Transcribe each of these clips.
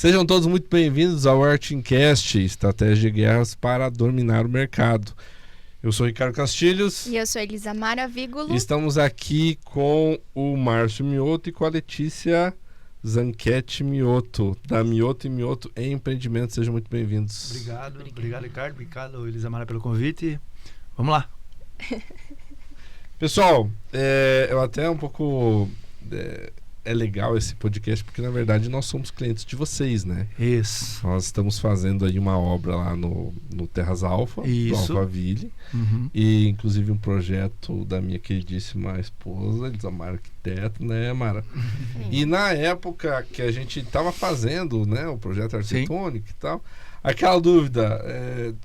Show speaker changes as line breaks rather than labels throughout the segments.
Sejam todos muito bem-vindos ao Artincast, Estratégia de Guerras para Dominar o Mercado. Eu sou Ricardo Castilhos.
E eu sou Elisa Maravígulo.
Estamos aqui com o Márcio Mioto e com a Letícia Zanquete Mioto, da Mioto e Mioto Empreendimentos. Sejam muito bem-vindos.
Obrigado, Ricardo. Obrigado, Elisa Mara, pelo convite. Vamos lá.
Pessoal, eu até um pouco... É legal esse podcast porque, na verdade, nós somos clientes de vocês, né?
Isso.
Nós estamos fazendo aí uma obra lá no Terras Alfa, do Alphaville.
Uhum.
E, inclusive, um projeto da minha queridíssima esposa, Elisa Mara, arquiteta, né, Mara? E na época que a gente estava fazendo, né, o projeto arquitetônico e tal, aquela dúvida,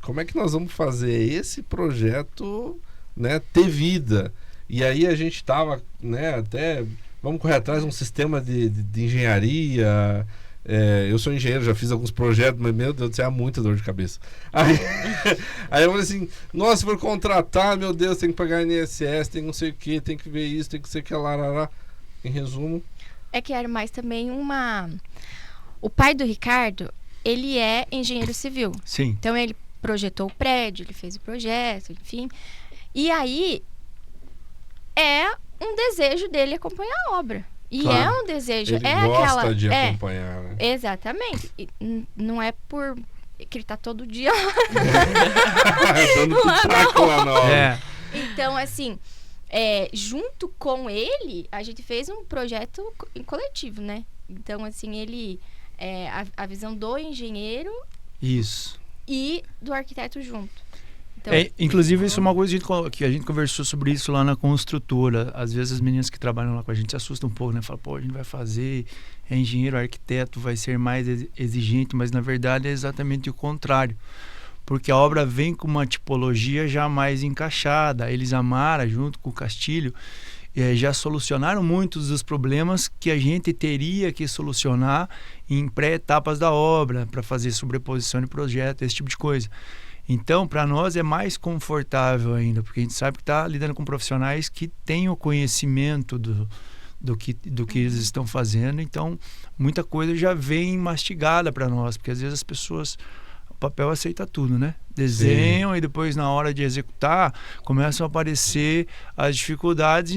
como é que nós vamos fazer esse projeto, né, ter vida? E aí a gente estava, né, até... Vamos correr atrás de um sistema de engenharia. Eu sou engenheiro, já fiz alguns projetos, mas meu Deus do céu, é muita dor de cabeça. Aí eu falei assim, nossa, se for contratar, meu Deus, tem que pagar INSS, tem não sei o que, tem que ver isso, tem que ser que lá. Em resumo.
É que era mais também O pai do Ricardo, ele é engenheiro civil.
Sim.
Então ele projetou o prédio, ele fez o projeto, enfim. E aí um desejo dele acompanhar a obra. E
claro.
é um desejo.
Ele
é
gosta
aquela,
de acompanhar, né?
Exatamente. E não é por que ele tá todo dia
dando pitaco lá na obra.
Então, assim, junto com ele, a gente fez um projeto coletivo, né? Então, assim, ele... a visão do engenheiro...
Isso.
E do arquiteto junto. Então,
inclusive, isso é uma coisa que a gente conversou sobre isso lá na construtora. Às vezes as meninas que trabalham lá com a gente se assustam um pouco, né? Falam, a gente vai fazer, engenheiro, arquiteto, vai ser mais exigente, mas na verdade é exatamente o contrário. Porque a obra vem com uma tipologia já mais encaixada. A Elisa Mara, junto com o Castilho, já solucionaram muitos dos problemas que a gente teria que solucionar em pré-etapas da obra, para fazer sobreposição de projeto, esse tipo de coisa. Então, para nós é mais confortável ainda, porque a gente sabe que está lidando com profissionais que têm o conhecimento do que eles estão fazendo. Então, muita coisa já vem mastigada para nós, porque às vezes as pessoas, o papel aceita tudo, né? Desenham. Sim. E depois, na hora de executar, começam a aparecer as dificuldades,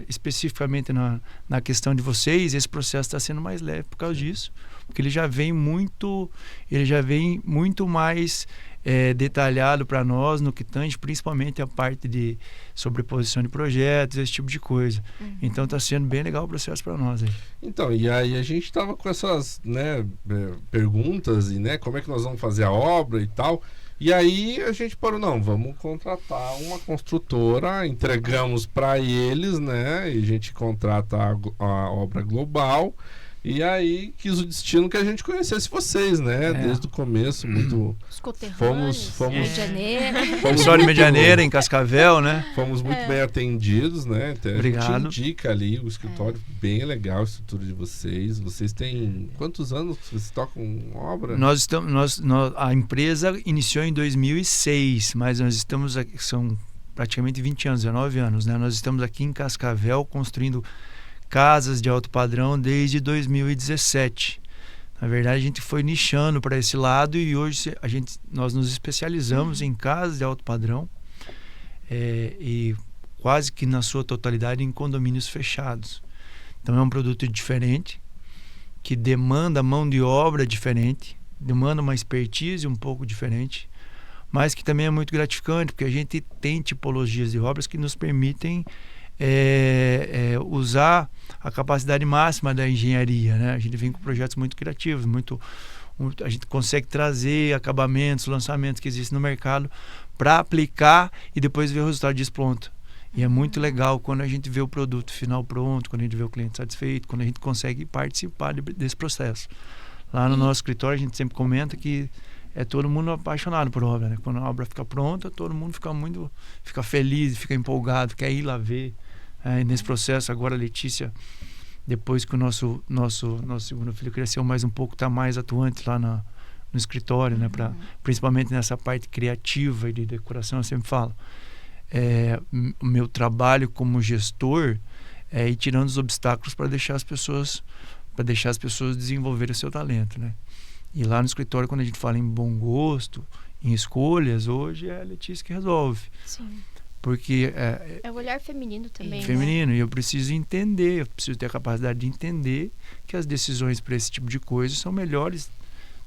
especificamente na questão de vocês. Esse processo está sendo mais leve por causa disso, porque ele já vem muito mais... detalhado para nós no que tange principalmente a parte de sobreposição de projetos, esse tipo de coisa. Então está sendo bem legal o processo para nós aí.
Então, e aí a gente estava com essas, né, perguntas e, né, como é que nós vamos fazer a obra e tal. E aí a gente parou, vamos contratar uma construtora, entregamos para eles, né, e a gente contrata a obra global. E aí quis o destino que a gente conhecesse vocês, né? Desde o começo, muito...
Os conterrâneos,
fomos
Rio de Janeiro.
Pessoal de Medianeira, em Cascavel, né?
Fomos muito bem atendidos, né? Até
obrigado.
A gente indica ali o escritório, bem legal a estrutura de vocês. Vocês têm quantos anos que vocês tocam obra?
A empresa iniciou em 2006, mas nós estamos aqui, são praticamente 20 anos, 19 anos, né? Nós estamos aqui em Cascavel construindo casas de alto padrão desde 2017. Na verdade, a gente foi nichando para esse lado e hoje nós nos especializamos em casas de alto padrão e quase que na sua totalidade em condomínios fechados. Então é um produto diferente, que demanda mão de obra diferente, demanda uma expertise um pouco diferente, mas que também é muito gratificante, porque a gente tem tipologias de obras que nos permitem usar a capacidade máxima da engenharia, né? A gente vem com projetos muito criativos, a gente consegue trazer acabamentos, lançamentos que existem no mercado para aplicar e depois ver o resultado disso pronto. E é muito legal quando a gente vê o produto final pronto, quando a gente vê o cliente satisfeito, quando a gente consegue participar desse processo. Lá no nosso escritório a gente sempre comenta que todo mundo apaixonado por obra, né? Quando a obra fica pronta, todo mundo fica feliz, fica empolgado, quer ir lá ver. E nesse processo agora a Letícia, depois que o nosso segundo filho cresceu mais um pouco, está mais atuante lá no escritório, né? Principalmente nessa parte criativa e de decoração, eu sempre falo. O meu trabalho como gestor é ir tirando os obstáculos para deixar as pessoas para deixar as pessoas desenvolverem o seu talento, né? E lá no escritório, quando a gente fala em bom gosto, em escolhas, hoje é a Letícia que resolve.
Sim.
Porque
é o olhar feminino também,
feminino,
né?
E eu preciso entender, eu preciso ter a capacidade de entender que as decisões para esse tipo de coisa são melhores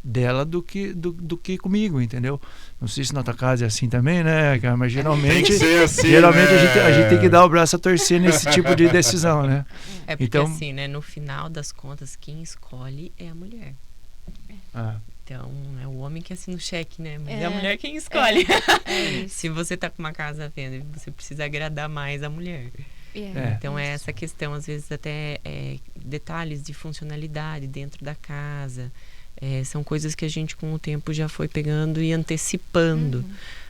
dela do que comigo, entendeu? Não sei se na tua casa é assim também, né, cara? Mas geralmente,
tem que ser assim,
geralmente
né?
a gente tem que dar o braço a torcer nesse tipo de decisão, né?
É porque
então,
assim, né? No final das contas, quem escolhe é a mulher. Então, é o homem que assina o cheque, né? Mas é a mulher quem escolhe. Se você tá com uma casa à venda, você precisa agradar mais a mulher. Então, é essa questão, às vezes até detalhes de funcionalidade dentro da casa. São coisas que a gente, com o tempo, já foi pegando e antecipando.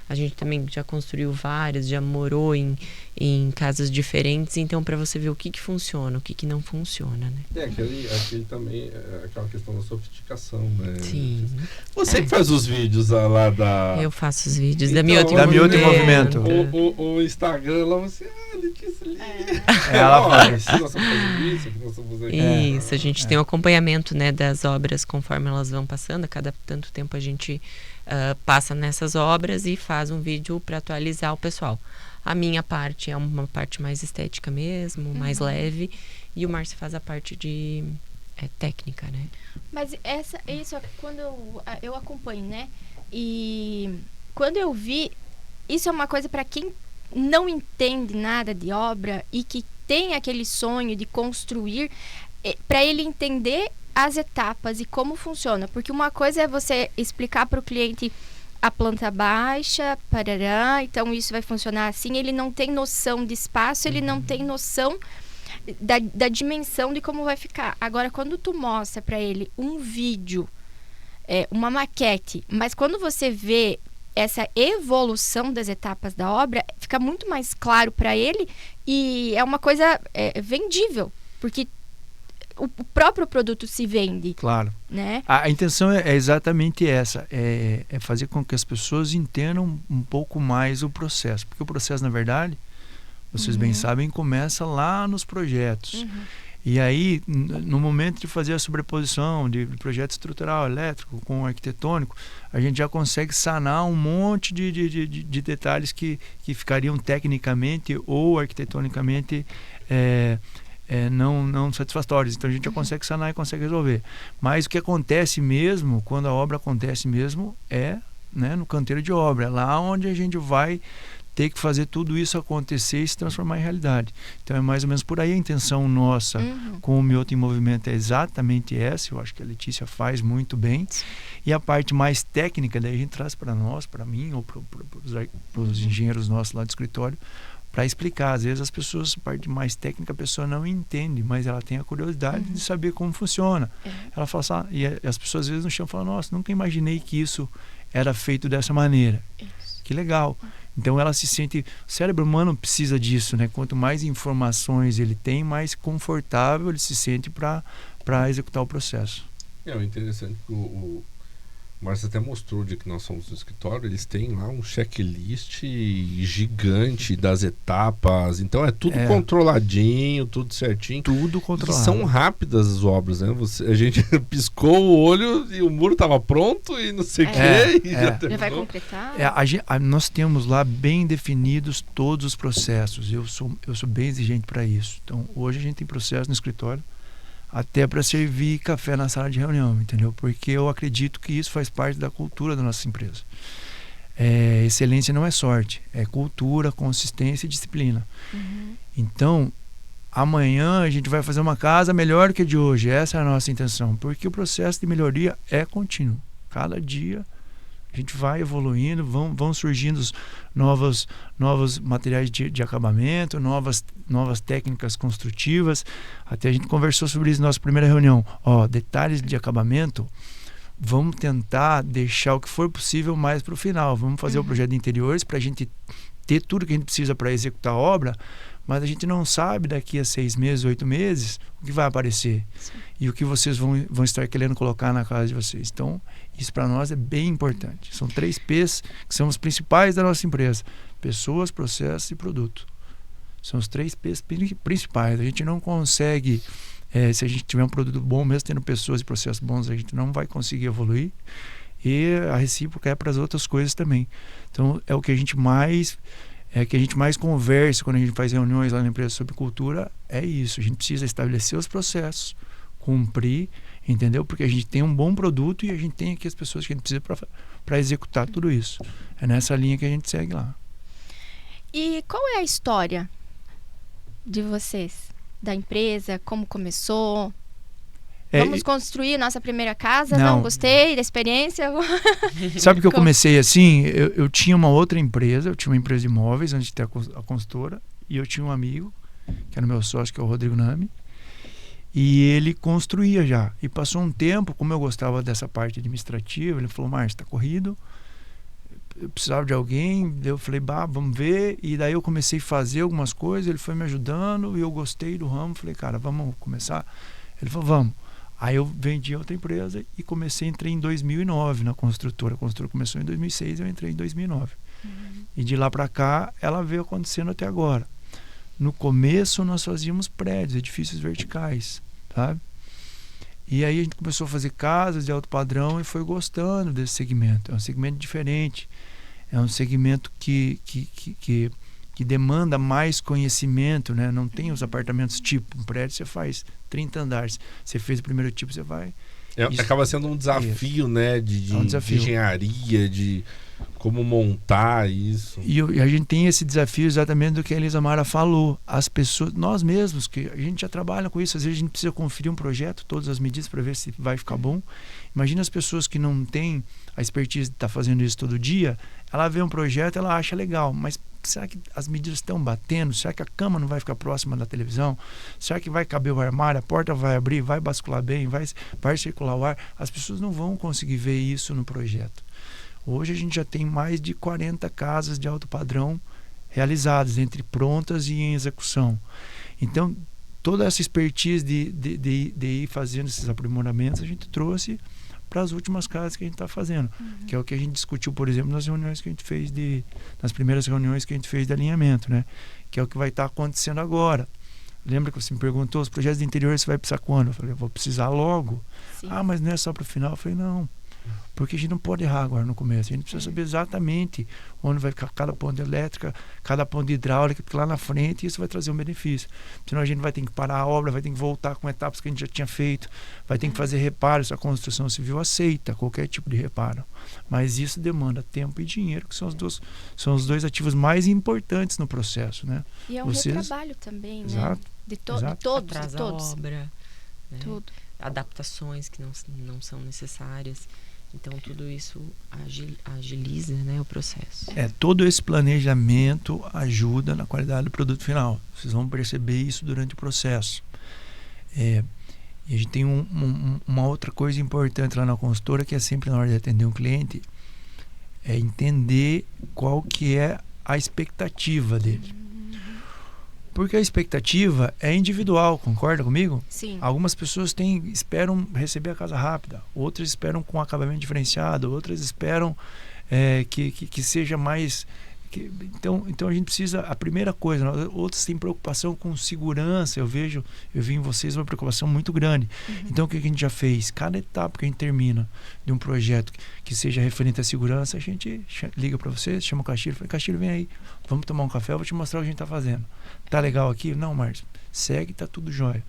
A gente também já construiu várias, já morou em casas diferentes, então para você ver o que funciona, o que não funciona, né?
Aquele também, aquela questão da sofisticação, né?
Sim.
Você que faz os vídeos lá da...
Eu faço os vídeos
então,
da
Mioto em Movimento.
O Instagram lá, você... Letícia ali.
Ela faz.
Aqui nós estamos fazendo isso, aqui nós estamos fazendo
Isso, a gente tem o acompanhamento, né, das obras conforme elas vão passando. A cada tanto tempo a gente passa nessas obras e faz um vídeo para atualizar o pessoal. A minha parte é uma parte mais estética mesmo, mais leve, e o Márcio faz a parte de técnica, né?
Mas isso quando eu acompanho, né? E quando eu vi, isso é uma coisa para quem não entende nada de obra e que tem aquele sonho de construir, para ele entender as etapas e como funciona. Porque uma coisa é você explicar para o cliente a planta baixa, parará, então isso vai funcionar assim. Ele não tem noção de espaço, ele não tem noção da dimensão de como vai ficar. Agora, quando tu mostra para ele um vídeo, uma maquete, mas quando você vê essa evolução das etapas da obra, fica muito mais claro para ele e é uma coisa vendível, porque o próprio produto se vende.
Claro.
Né?
A intenção é exatamente essa, é fazer com que as pessoas entendam um pouco mais o processo, porque o processo, na verdade, vocês bem sabem, começa lá nos projetos. E aí, no momento de fazer a sobreposição de projeto estrutural, elétrico com arquitetônico, a gente já consegue sanar um monte de detalhes que ficariam tecnicamente ou arquitetonicamente não satisfatórios. Então a gente já consegue sanar e consegue resolver. Mas o que acontece mesmo, quando a obra acontece mesmo, né, no canteiro de obra. É lá onde a gente vai ter que fazer tudo isso acontecer e se transformar em realidade. Então é mais ou menos por aí a intenção nossa com o Mioto em Movimento é exatamente essa. Eu acho que a Letícia faz muito bem. E a parte mais técnica, daí a gente traz para nós, para mim ou para os engenheiros nossos lá do escritório, para explicar. Às vezes as pessoas, a parte mais técnica, a pessoa não entende, mas ela tem a curiosidade de saber como funciona. Ela fala assim, e as pessoas às vezes no chão falam, nossa, nunca imaginei que isso era feito dessa maneira. Que legal. Então ela se sente, o cérebro humano precisa disso, né? Quanto mais informações ele tem, mais confortável ele se sente para executar o processo.
O interessante que o Márcio até mostrou de que nós somos do escritório, eles têm lá um checklist gigante das etapas, então é tudo controladinho, tudo certinho.
Tudo controlado.
E são rápidas as obras, né? A gente piscou o olho e o muro estava pronto e não sei o quê.
Já vai completar?
Nós temos lá bem definidos todos os processos. Eu sou bem exigente para isso. Então hoje a gente tem processo no escritório até para servir café na sala de reunião, entendeu? Porque eu acredito que isso faz parte da cultura da nossa empresa. Excelência não é sorte, é cultura, consistência e disciplina. Então, amanhã a gente vai fazer uma casa melhor que a de hoje. Essa é a nossa intenção, porque o processo de melhoria é contínuo. Cada dia a gente vai evoluindo, vão surgindo novos materiais de acabamento, novas técnicas construtivas. Até a gente conversou sobre isso na nossa primeira reunião. Detalhes de acabamento, vamos tentar deixar o que for possível mais para o final. Vamos fazer o projeto de interiores para a gente ter tudo que a gente precisa para executar a obra, mas a gente não sabe daqui a 6 meses, 8 meses, o que vai aparecer. Sim. E o que vocês vão estar querendo colocar na casa de vocês. Então, isso para nós é bem importante. São 3 P's que são os principais da nossa empresa. Pessoas, processos e produto. São os 3 P's principais. A gente não consegue Se a gente tiver um produto bom, mesmo tendo pessoas e processos bons, a gente não vai conseguir evoluir. E a recíproca é para as outras coisas também. Então, é o que a gente mais conversa quando a gente faz reuniões lá na empresa sobre cultura, é isso. A gente precisa estabelecer os processos, cumprir, entendeu? Porque a gente tem um bom produto e a gente tem aqui as pessoas que a gente precisa para executar tudo isso. É nessa linha que a gente segue lá.
E qual é a história de vocês? Da empresa? Como começou? Vamos construir nossa primeira casa? Não gostei da experiência?
Sabe que eu comecei assim? Eu tinha uma outra empresa, eu tinha uma empresa de imóveis antes de ter a consultora, e eu tinha um amigo, que era meu sócio, que é o Rodrigo Nami, e ele construía já. E passou um tempo, como eu gostava dessa parte administrativa, ele falou: Márcio, está corrido, eu precisava de alguém. Daí eu falei: vamos ver. E daí eu comecei a fazer algumas coisas, ele foi me ajudando e eu gostei do ramo. Falei: cara, vamos começar? Ele falou: vamos. Aí eu vendi outra empresa e entrei em 2009 na construtora. A construtora começou em 2006, eu entrei em 2009. E de lá para cá, ela veio acontecendo até agora. No começo, nós fazíamos prédios, edifícios verticais, sabe? E aí a gente começou a fazer casas de alto padrão e foi gostando desse segmento. É um segmento diferente. É um segmento que demanda mais conhecimento, né? Não tem os apartamentos tipo. Um prédio você faz 30 andares. Você fez o primeiro tipo, você vai...
Acaba sendo um desafio, né? De engenharia, de como montar isso.
E a gente tem esse desafio exatamente do que a Elisa Mara falou. As pessoas, nós mesmos, que a gente já trabalha com isso, às vezes a gente precisa conferir um projeto, todas as medidas para ver se vai ficar bom. Imagina as pessoas que não têm a expertise de estar fazendo isso todo dia, ela vê um projeto, ela acha legal, mas será que as medidas estão batendo? Será que a cama não vai ficar próxima da televisão? Será que vai caber o armário? A porta vai abrir? Vai bascular bem? Vai circular o ar? As pessoas não vão conseguir ver isso no projeto. Hoje a gente já tem mais de 40 casas de alto padrão realizadas, entre prontas e em execução. Então, toda essa expertise de ir fazendo esses aprimoramentos, a gente trouxe para as últimas casas que a gente está fazendo, que é o que a gente discutiu, por exemplo, nas reuniões que a gente fez nas primeiras reuniões que a gente fez de alinhamento, né? Que é o que vai estar acontecendo agora. Lembra que você me perguntou, os projetos de interior você vai precisar quando? Eu falei: eu vou precisar logo. Sim. Mas não é só para o final? Eu falei: não, porque a gente não pode errar agora no começo. A gente precisa saber exatamente onde vai ficar cada ponto de elétrica, cada ponto de hidráulica, porque lá na frente isso vai trazer um benefício. Senão a gente vai ter que parar a obra, vai ter que voltar com etapas que a gente já tinha feito, vai ter que fazer reparos. A construção civil aceita qualquer tipo de reparo. Mas isso demanda tempo e dinheiro, que são os dois ativos mais importantes no processo, né?
E é um retrabalho também, né?
Exato.
De todos.
Atrasa a obra, né?
Tudo.
Adaptações que não são necessárias. Então, tudo isso agiliza, né, o processo.
Todo esse planejamento ajuda na qualidade do produto final. Vocês vão perceber isso durante o processo. E a gente tem uma outra coisa importante lá na consultora, que é sempre na hora de atender um cliente, é entender qual que é a expectativa dele. Porque a expectativa é individual, concorda comigo?
Sim.
Algumas pessoas esperam receber a casa rápida, outras esperam com acabamento diferenciado, outras esperam que seja mais... Então a gente precisa... A primeira coisa, outras têm preocupação com segurança. Eu vi em vocês uma preocupação muito grande. Então o que a gente já fez? Cada etapa que a gente termina de um projeto que seja referente à segurança, a gente liga para vocês, chama o Castilho, fala: Castilho, vem aí, vamos tomar um café, eu vou te mostrar o que a gente está fazendo. Tá legal aqui? Não, Márcio, segue, tá tudo jóia.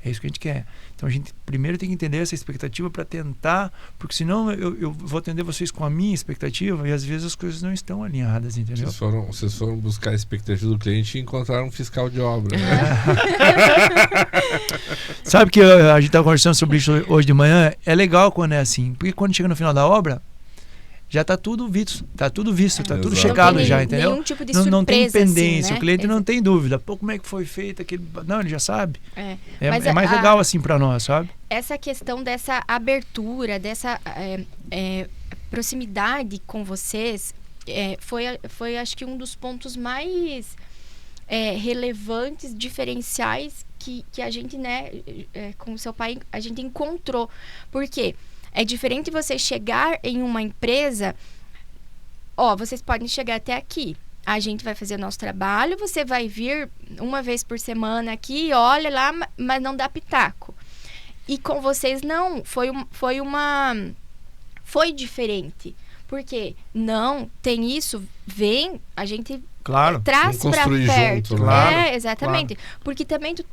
É isso que a gente quer. Então a gente primeiro tem que entender essa expectativa para tentar, porque senão eu vou atender vocês com a minha expectativa e às vezes as coisas não estão alinhadas, entendeu?
Vocês foram buscar a expectativa do cliente e encontraram um fiscal de obra, né?
Sabe que a gente estava conversando sobre isso hoje de manhã? É legal quando é assim, porque quando chega no final da obra, já está tudo visto, está tudo checado já, entendeu?
Nenhum tipo de surpresa,
não tem pendência,
assim, né?
O cliente não tem dúvida. Pô, como é que foi feito aquele... Não, ele já sabe. É mais legal assim para nós, sabe?
Essa questão dessa abertura, dessa proximidade com vocês, foi acho que um dos pontos mais relevantes, diferenciais que a gente, né, com o seu pai, a gente encontrou. Por quê? É diferente você chegar em uma empresa, vocês podem chegar até aqui, a gente vai fazer o nosso trabalho, você vai vir uma vez por semana aqui, olha lá, mas não dá pitaco. E com vocês não, foi diferente. Porque não, tem isso, vem, a gente traz para perto.
Junto, claro,
exatamente. Claro. Porque também tu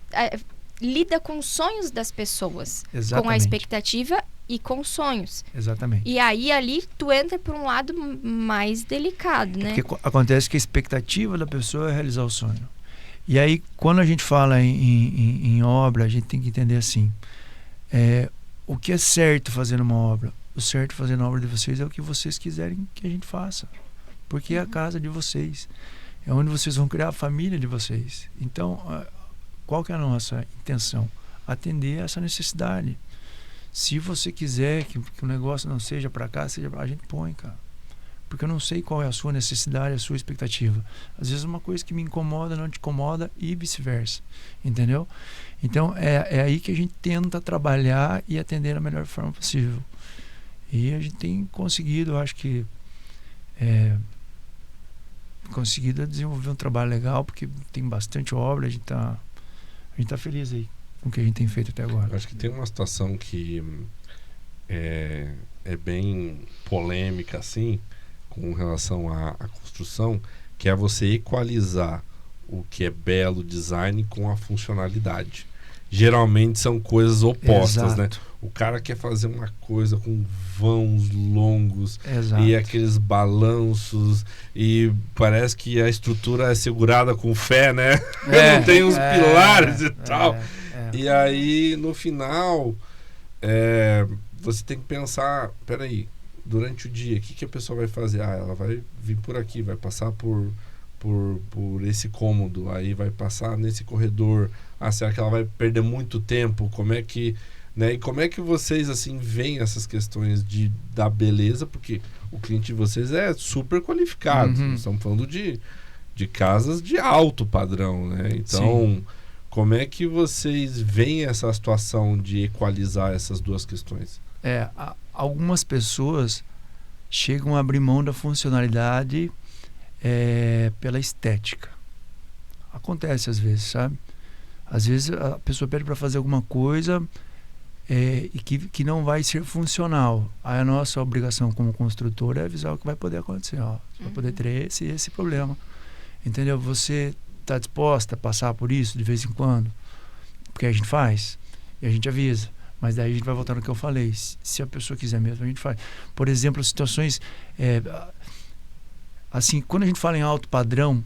lida com os sonhos das pessoas.
Exatamente.
Com a expectativa e com sonhos.
Exatamente.
E aí ali tu entra por um lado mais delicado, né?
Porque acontece que a expectativa da pessoa é realizar o sonho. E aí, quando a gente fala em obra, a gente tem que entender assim, o que é certo fazer numa obra? O certo fazer na obra de vocês é o que vocês quiserem que a gente faça. Porque é a casa de vocês. É onde vocês vão criar a família de vocês. Então, qual que é a nossa intenção? Atender essa necessidade. Se você quiser que o negócio não seja para cá, seja pra... a gente põe, cara. Porque eu não sei qual é a sua necessidade, a sua expectativa. Às vezes uma coisa que me incomoda não te incomoda e vice-versa. Entendeu? Então, é aí que a gente tenta trabalhar e atender da melhor forma possível. E a gente tem conseguido, eu acho que conseguido desenvolver um trabalho legal, porque tem bastante obra, a gente tá feliz aí com o que a gente tem feito até agora.
Eu acho que tem uma situação que é bem polêmica assim, com relação à construção, que é você equalizar o que é belo design com a funcionalidade. Geralmente são coisas opostas, né? O cara quer fazer uma coisa com vãos longos.
Exato.
E aqueles balanços, e parece que a estrutura é segurada com fé, né? Não tem uns pilares e tal. E aí, no final, você tem que pensar, peraí, durante o dia, o que a pessoa vai fazer? Ela vai vir por aqui, vai passar por esse cômodo, aí vai passar nesse corredor. Será que ela vai perder muito tempo? Como é que, né? E como é que vocês assim veem essas questões da beleza? Porque o cliente de vocês é super qualificado. Nós estamos falando de casas de alto padrão, né? Então, sim. Como é que vocês veem essa situação de equalizar essas duas questões?
Algumas pessoas chegam a abrir mão da funcionalidade pela estética. Acontece às vezes, sabe? Às vezes a pessoa pede para fazer alguma coisa e que não vai ser funcional. Aí a nossa obrigação como construtor é avisar o que vai poder acontecer. Você vai poder ter esse problema. Entendeu? Você está disposta a passar por isso de vez em quando? Porque a gente faz e a gente avisa. Mas daí a gente vai voltar no que eu falei. Se a pessoa quiser mesmo, a gente faz. Por exemplo, situações... assim, quando a gente fala em alto padrão,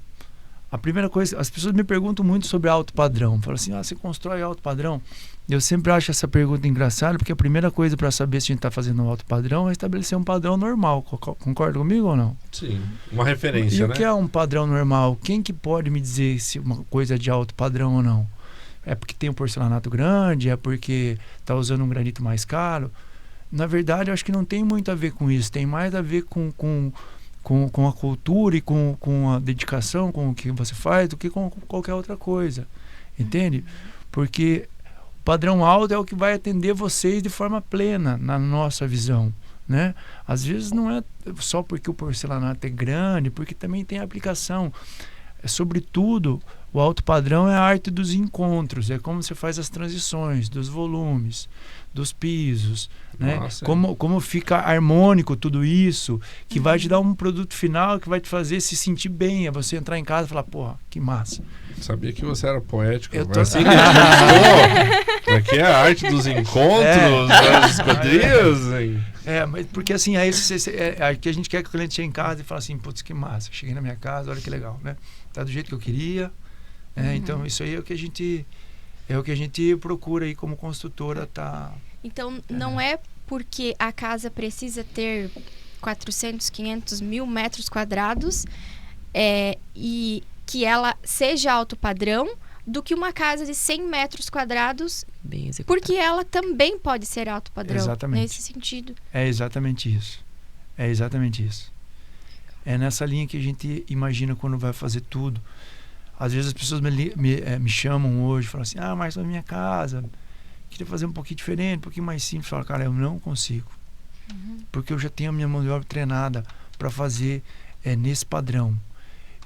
a primeira coisa, as pessoas me perguntam muito sobre alto padrão. Falam assim, você constrói alto padrão? Eu sempre acho essa pergunta engraçada, porque a primeira coisa para saber se a gente está fazendo um alto padrão é estabelecer um padrão normal. Concorda comigo ou não?
Sim, uma referência, né?
E o que é um padrão normal? Quem que pode me dizer se uma coisa é de alto padrão ou não? É porque tem um porcelanato grande? É porque está usando um granito mais caro? Na verdade, eu acho que não tem muito a ver com isso. Tem mais a ver com a cultura e com a dedicação, com o que você faz, do que com qualquer outra coisa. Entende? Porque o padrão alto é o que vai atender vocês de forma plena, na nossa visão, né? Às vezes não é só porque o porcelanato é grande, porque também tem aplicação. Sobretudo, o alto padrão é a arte dos encontros, é como você faz as transições, dos volumes, dos pisos, né? Como fica harmônico tudo isso, que vai te dar um produto final que vai te fazer se sentir bem, é você entrar em casa e falar, porra, que massa.
Sabia que você era poético. Assim, que é a arte dos encontros, das esquadrias.
Mas porque assim, aí que a gente quer que o cliente chegue em casa e fale assim, putz, que massa, cheguei na minha casa, olha que legal, né? Tá do jeito que eu queria. Então isso aí é o que a gente procura aí como construtora.
Então não é porque a casa precisa ter 400, 500 mil metros quadrados e que ela seja alto padrão do que uma casa de 100 metros quadrados, porque ela também pode ser alto padrão.
Exatamente.
Nesse sentido.
É exatamente isso. É nessa linha que a gente imagina quando vai fazer tudo. Às vezes as pessoas me chamam hoje e falam assim, mas na minha casa queria fazer um pouquinho diferente, um pouquinho mais simples. Eu falo, cara, eu não consigo. Porque eu já tenho a minha mão de obra treinada para fazer nesse padrão.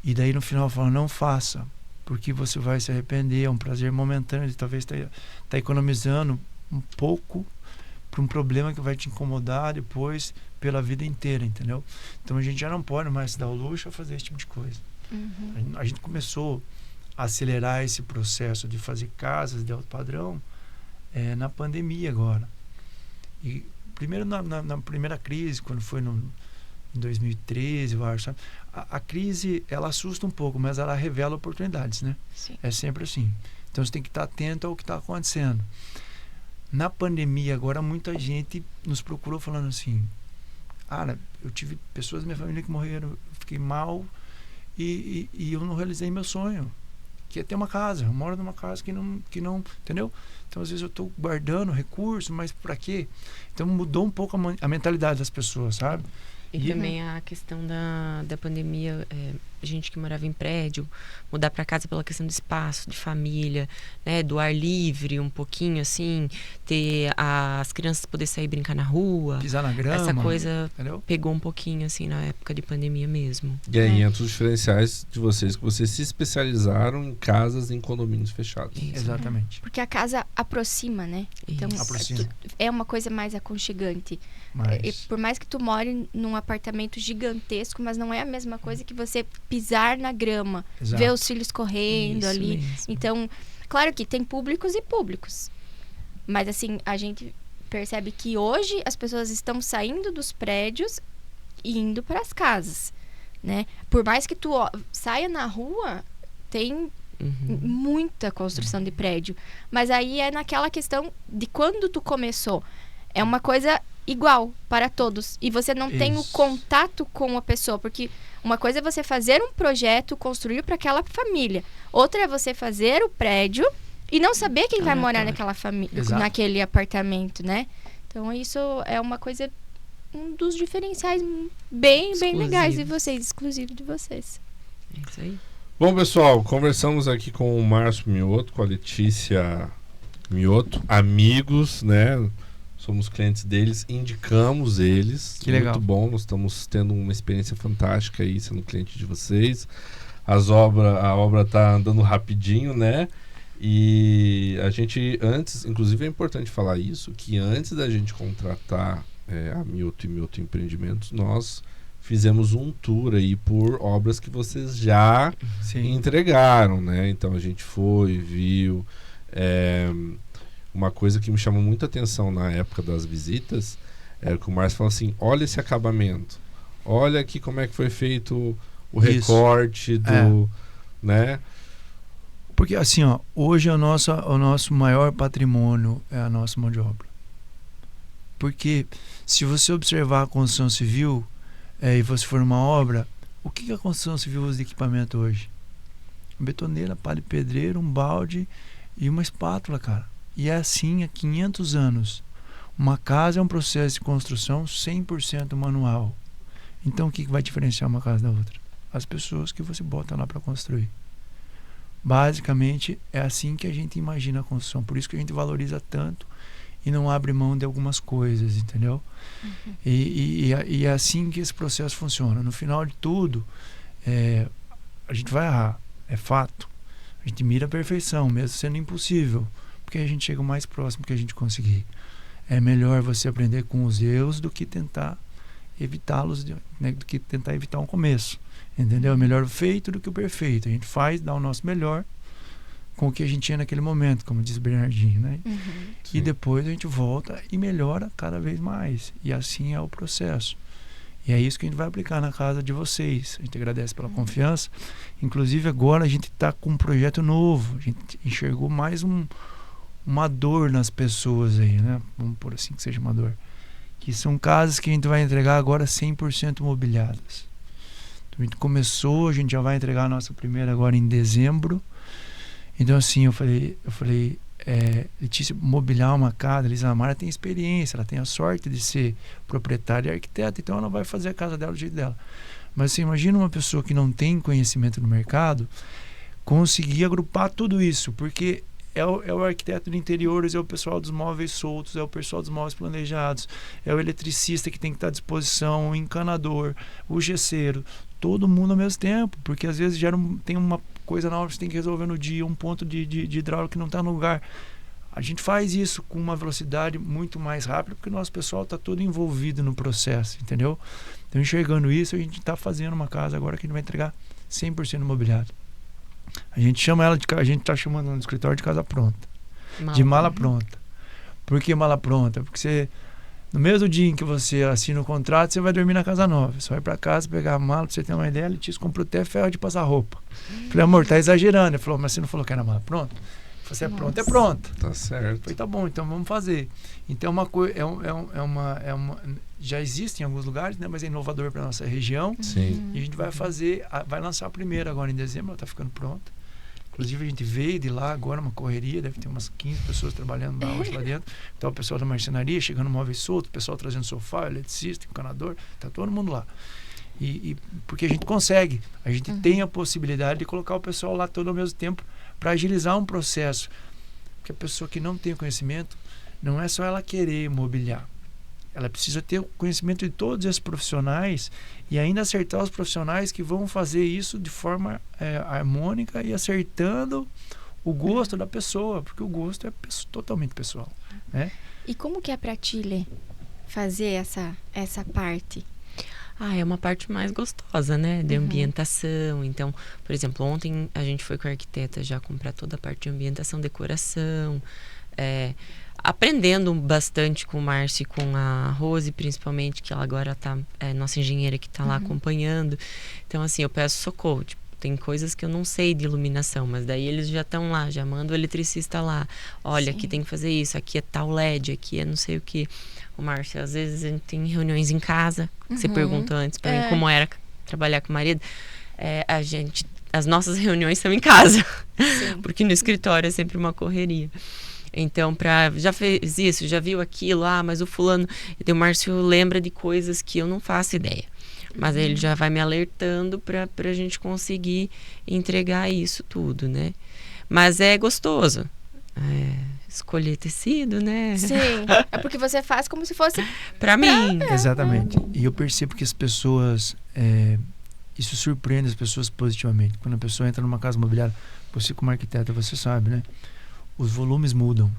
E daí no final fala, não faça, porque você vai se arrepender, é um prazer momentâneo, talvez tá economizando um pouco para um problema que vai te incomodar depois pela vida inteira, entendeu? Então a gente já não pode mais se dar o luxo a fazer esse tipo de coisa. A gente começou a acelerar esse processo de fazer casas de alto padrão na pandemia agora. E primeiro na primeira crise, quando foi em 2013, eu acho, sabe? A crise, ela assusta um pouco, mas ela revela oportunidades, né?
Sim.
É sempre assim. Então você tem que estar atento ao que está acontecendo. Na pandemia agora, muita gente nos procurou falando assim, cara, eu tive pessoas da minha família que morreram, eu fiquei mal e eu não realizei meu sonho, que é ter uma casa. Eu moro numa casa que não, entendeu? Então às vezes eu estou guardando recursos, mas para quê? Então mudou um pouco a mentalidade das pessoas, sabe?
E também a questão da pandemia, gente que morava em prédio, mudar para casa pela questão do espaço, de família, né, do ar livre um pouquinho, assim, ter as crianças poder sair brincar na rua.
Pisar na grama.
Essa coisa,
entendeu?
pegou um pouquinho, assim, na época de pandemia mesmo.
E aí entra os diferenciais de vocês, que vocês se especializaram em casas em condomínios fechados.
Isso.
Exatamente.
Porque a casa aproxima, né? Então,
Aproxima.
é uma coisa mais aconchegante.
Mas...
Por mais que tu more num apartamento gigantesco, mas não é a mesma coisa que você pisar na grama,
Exato.
ver os filhos correndo
Isso
ali.
mesmo.
Então, claro que tem públicos e públicos. Mas assim, a gente percebe que hoje as pessoas estão saindo dos prédios e indo para as casas, né? Por mais que tu saia na rua, tem muita construção de prédio. Mas aí é naquela questão de quando tu começou. É uma coisa igual para todos. E você não tem o contato com a pessoa. Porque uma coisa é você fazer um projeto, construir para aquela família. Outra é você fazer o prédio e não saber quem vai morar naquela família, naquele apartamento, né? Então isso é uma coisa, um dos diferenciais bem legais de vocês, exclusivo de vocês.
É isso aí.
Bom, pessoal, conversamos aqui com o Márcio Mioto, com a Letícia Mioto, amigos, né? Somos clientes deles, indicamos eles.
Que legal.
Muito bom, nós estamos tendo uma experiência fantástica aí sendo cliente de vocês. A obra tá andando rapidinho, né? E a gente antes, inclusive é importante falar isso, que antes da gente contratar a Mioto e Mioto Empreendimentos, nós fizemos um tour aí por obras que vocês já entregaram, né? Então a gente foi, viu. Uma coisa que me chamou muita atenção na época das visitas era que o Márcio falou assim, olha esse acabamento, olha aqui como é que foi feito o recorte do... né?
Porque assim, ó, hoje o nosso maior patrimônio é a nossa mão de obra. Porque se você observar a construção civil e você for numa obra, o que a construção civil usa de equipamento hoje? Uma betoneira, palha de pedreiro, um balde e uma espátula, cara. E é assim há 500 anos. Uma casa é um processo de construção 100% manual. Então o que vai diferenciar uma casa da outra? As pessoas que você bota lá para construir. Basicamente é assim que a gente imagina a construção. Por isso que a gente valoriza tanto e não abre mão de algumas coisas, entendeu? E é assim que esse processo funciona. No final de tudo, a gente vai errar, é fato. A gente mira a perfeição, mesmo sendo impossível, porque a gente chega o mais próximo que a gente conseguir. É melhor você aprender com os erros do que tentar evitá-los, né, do que tentar evitar um começo. Entendeu? É melhor o feito do que o perfeito. A gente faz, dá o nosso melhor com o que a gente tinha naquele momento, como diz o Bernardinho, né? E depois a gente volta e melhora cada vez mais. E assim é o processo. E é isso que a gente vai aplicar na casa de vocês. A gente agradece pela confiança. Inclusive agora a gente está com um projeto novo. A gente enxergou mais uma dor nas pessoas aí, né? Vamos pôr assim que seja uma dor. Que são casas que a gente vai entregar agora 100% mobiliadas. Então, a gente começou, a gente já vai entregar a nossa primeira agora em dezembro. Então assim, eu falei, Letícia, mobiliar uma casa, a Elisa Mara tem experiência, ela tem a sorte de ser proprietária e arquiteta, então ela vai fazer a casa dela do jeito dela. Mas você imagina uma pessoa que não tem conhecimento no mercado conseguir agrupar tudo isso, porque é o arquiteto de interiores, é o pessoal dos móveis soltos, é o pessoal dos móveis planejados, é o eletricista que tem que estar à disposição, o encanador, o gesseiro, todo mundo ao mesmo tempo, porque às vezes tem uma coisa nova que você tem que resolver no dia, um ponto de hidráulica que não está no lugar. A gente faz isso com uma velocidade muito mais rápida, porque o nosso pessoal está todo envolvido no processo, entendeu? Então, enxergando isso, a gente está fazendo uma casa agora que a gente vai entregar 100% imobiliário. A gente chama ela a gente está chamando no escritório de casa pronta, de mala pronta. Por que mala pronta? Porque você, no mesmo dia em que você assina o contrato, você vai dormir na casa nova. Você vai para casa pegar a mala, pra você ter uma ideia, ele te comprou até ferro de passar roupa. Falei, amor, tá exagerando. Ele falou, mas você não falou que era mala pronta? Se é pronto, é pronto.
Tá certo.
Falei, tá bom, então vamos fazer. Então já existe em alguns lugares, né, mas é inovador para nossa região.
Sim.
E a gente vai vai lançar a primeira agora em dezembro, ela tá ficando pronta. Inclusive a gente veio de lá agora, uma correria, deve ter umas 15 pessoas trabalhando hoje lá dentro. Então o pessoal da marcenaria chegando móveis soltos, o pessoal trazendo sofá, eletricista, encanador, tá todo mundo lá. E porque a gente consegue, a gente tem a possibilidade de colocar o pessoal lá todo ao mesmo tempo para agilizar um processo. Porque a pessoa que não tem o conhecimento, não é só ela querer mobiliar. Ela precisa ter o conhecimento de todos esses profissionais e ainda acertar os profissionais que vão fazer isso de forma harmônica e acertando o gosto da pessoa, porque o gosto é totalmente pessoal, né?
E como que é para ti, Lê, fazer essa parte?
É uma parte mais gostosa, né? De ambientação. Então, por exemplo, ontem a gente foi com a arquiteta já comprar toda a parte de ambientação, decoração, aprendendo bastante com o Márcio e com a Rose, principalmente, que ela agora tá, nossa engenheira que tá lá acompanhando. Então, assim, eu peço socorro, tipo, tem coisas que eu não sei de iluminação, mas daí eles já estão lá, já manda o eletricista lá. Olha, aqui tem que fazer isso, aqui é tal LED, aqui é não sei o que. O Márcio, às vezes a gente tem reuniões em casa, você perguntou antes pra mim como era trabalhar com o marido. As nossas reuniões são em casa, porque no escritório é sempre uma correria. Então, já fez isso, já viu aquilo, mas o fulano... Então, o Márcio lembra de coisas que eu não faço ideia. Mas ele já vai me alertando pra gente conseguir entregar isso tudo, né? Mas é gostoso. Escolher tecido, né?
Sim, é porque você faz como se fosse...
Pra mim.
Exatamente. E eu percebo que as pessoas... isso surpreende as pessoas positivamente. Quando a pessoa entra numa casa imobiliária, você como arquiteta, você sabe, né? Os volumes mudam.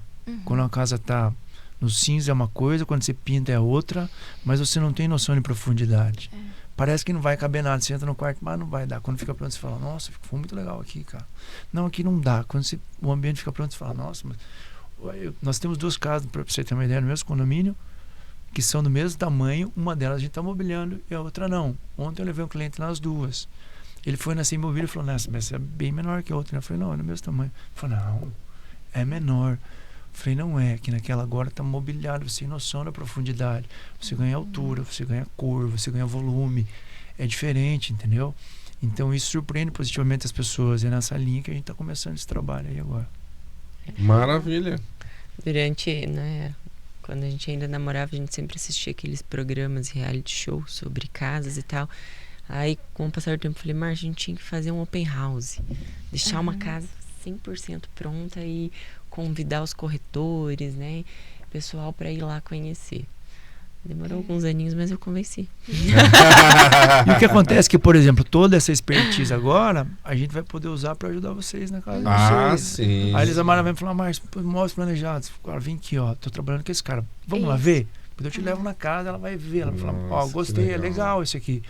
Quando a casa tá no cinza é uma coisa, quando você pinta é outra, mas você não tem noção de profundidade. Parece que não vai caber nada. Você entra no quarto, mas não vai dar. Quando fica pronto, você fala, nossa, ficou muito legal aqui, cara. Não, aqui não dá. Quando o ambiente fica pronto, você fala, nossa, mas... Nós temos 2 casas, para você ter uma ideia, no mesmo condomínio, que são do mesmo tamanho. Uma delas a gente está mobiliando e a outra não. Ontem eu levei um cliente nas 2. Ele foi nessa imobiliária e falou, mas essa é bem menor que a outra. Eu falei, não, é do mesmo tamanho. Ele falou, não, é menor. Eu falei, não é, que naquela agora está mobiliado, você tem noção da profundidade. Você ganha altura, você ganha cor, você ganha volume. É diferente, entendeu? Então isso surpreende positivamente as pessoas. É nessa linha que a gente está começando esse trabalho aí agora.
Maravilha.
Durante, né, quando a gente ainda namorava, a gente sempre assistia aqueles programas reality show sobre casas e tal. Aí, com o passar do tempo, eu falei, Márcio, a gente tinha que fazer um open house. Deixar uma casa 100% pronta e convidar os corretores, né, pessoal para ir lá conhecer. Demorou alguns aninhos, mas eu convenci.
E o que acontece é que, por exemplo, toda essa expertise agora, a gente vai poder usar para ajudar vocês na casa de vocês.
Sim.
Aí eles amaram e falaram, Márcio, móveis planejados. Cara, vem aqui, ó, tô trabalhando com esse cara. Vamos lá ver? Depois eu te levo na casa, ela vai ver. Ela vai falar, gostei, é legal esse aqui.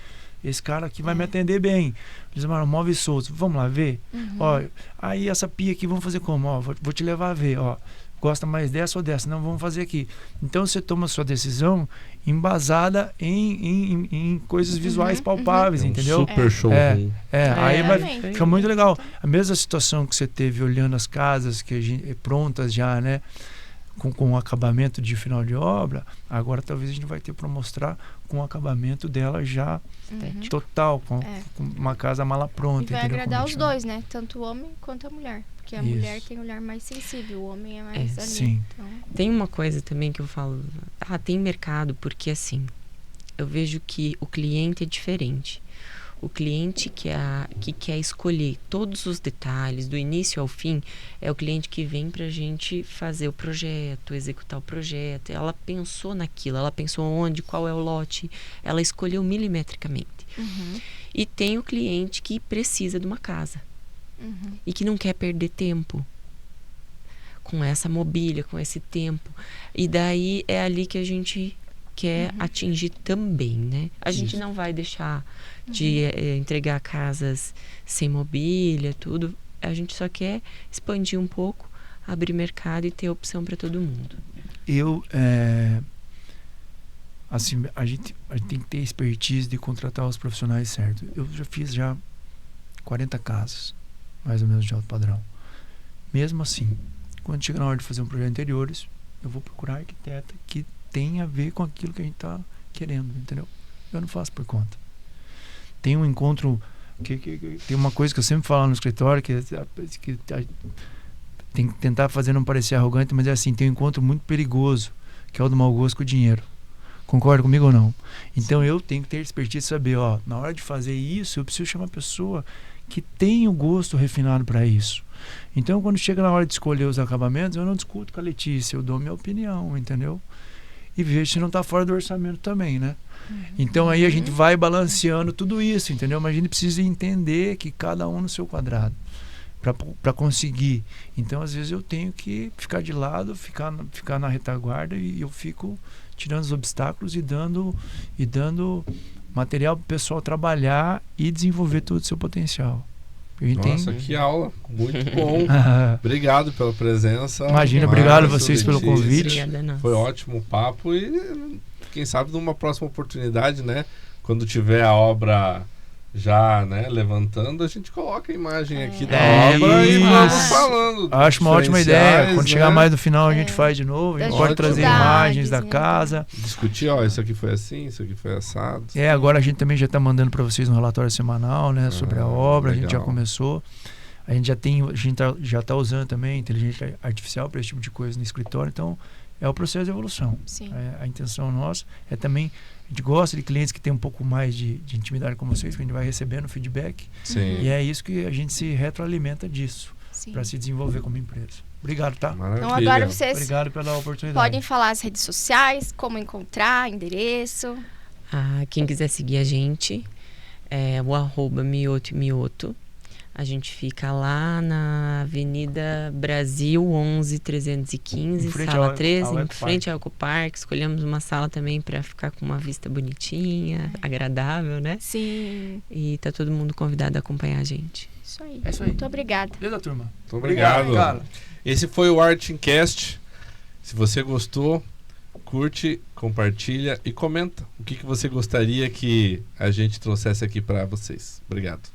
Esse cara aqui vai me atender bem. Eles amaram, móveis soltos. Vamos lá ver? Ó, aí essa pia aqui, vamos fazer como? Ó, vou te levar a ver, ó. Gosta mais dessa ou dessa? Não, vamos fazer aqui. Então você toma a sua decisão embasada em coisas visuais palpáveis, entendeu?
Super show.
Aí vai ficar muito legal. A mesma situação que você teve olhando as casas que a gente, prontas já, né? Com o acabamento de final de obra, agora talvez a gente vai ter para mostrar com o acabamento dela já total, com uma casa mala pronta.
E vai agradar os
chama.
dois, né? Tanto o homem quanto a mulher. Porque a mulher tem um olhar mais sensível, o homem é mais ali.
Sim.
Então...
Tem uma coisa também que eu falo, tem mercado, porque assim, eu vejo que o cliente é diferente. O cliente que quer escolher todos os detalhes, do início ao fim, é o cliente que vem para a gente fazer o projeto, executar o projeto. Ela pensou naquilo, ela pensou onde, qual é o lote, ela escolheu milimetricamente. E tem o cliente que precisa de uma casa e que não quer perder tempo com essa mobília, com esse tempo. E daí é ali que a gente quer atingir também, né? A gente não vai deixar de entregar casas sem mobília, tudo. A gente só quer expandir um pouco, abrir mercado e ter opção para todo mundo.
Assim, a gente tem que ter expertise de contratar os profissionais certos. Eu já fiz 40 casas, mais ou menos de alto padrão. Mesmo assim, quando chega na hora de fazer um projeto de interiores, eu vou procurar arquiteta que tem a ver com aquilo que a gente está querendo, entendeu? Eu não faço por conta. Tem um encontro, tem uma coisa que eu sempre falo no escritório, que tem que tentar fazer não parecer arrogante, mas é assim, tem um encontro muito perigoso, que é o do mau gosto com o dinheiro. Concorda comigo ou não? Então eu tenho que ter expertise e saber, na hora de fazer isso, eu preciso chamar uma pessoa que tem o gosto refinado para isso. Então quando chega na hora de escolher os acabamentos, eu não discuto com a Letícia, eu dou minha opinião, entendeu? E vejo se não está fora do orçamento também, né? Então aí a gente vai balanceando tudo isso, entendeu? Mas a gente precisa entender que cada um no seu quadrado para conseguir. Então às vezes eu tenho que ficar de lado, ficar na retaguarda, e eu fico tirando os obstáculos e dando material para o pessoal trabalhar e desenvolver todo o seu potencial.
Nossa, que aula, muito bom. Obrigado pela presença.
Imagina, obrigado vocês pelo convite.
Foi ótimo o papo, e quem sabe numa próxima oportunidade, né, quando tiver a obra já, né, levantando, a gente coloca a imagem aqui da obra e vamos falando.
Acho uma ótima ideia. Quando chegar mais no final, a gente faz de novo. A gente pode trazer imagens da casa.
Discutir, isso aqui foi assim, isso aqui foi assado.
Agora a gente também já está mandando para vocês um relatório semanal, né, sobre a obra.
Legal.
A gente já começou. A gente já está usando também inteligência artificial para esse tipo de coisa no escritório. Então, é o processo de evolução. A intenção nossa é também... A gente gosta de clientes que têm um pouco mais de intimidade com vocês, que a gente vai recebendo feedback.
Sim.
E é isso que a gente se retroalimenta disso, para se desenvolver como empresa. Obrigado, tá?
Maravilha.
Então agora vocês
Obrigado pela oportunidade.
podem falar as redes sociais, como encontrar, endereço.
Quem quiser seguir a gente, é o @mioto. A gente fica lá na Avenida Brasil 11.315, sala 13, em frente ao Ecopark. Escolhemos uma sala também para ficar com uma vista bonitinha, agradável, né?
Sim.
E tá todo mundo convidado a acompanhar a gente.
É isso aí.
Muito obrigada.
Beleza, turma?
Muito obrigado. Esse foi o Artincast. Se você gostou, curte, compartilha e comenta o que você gostaria que a gente trouxesse aqui para vocês. Obrigado.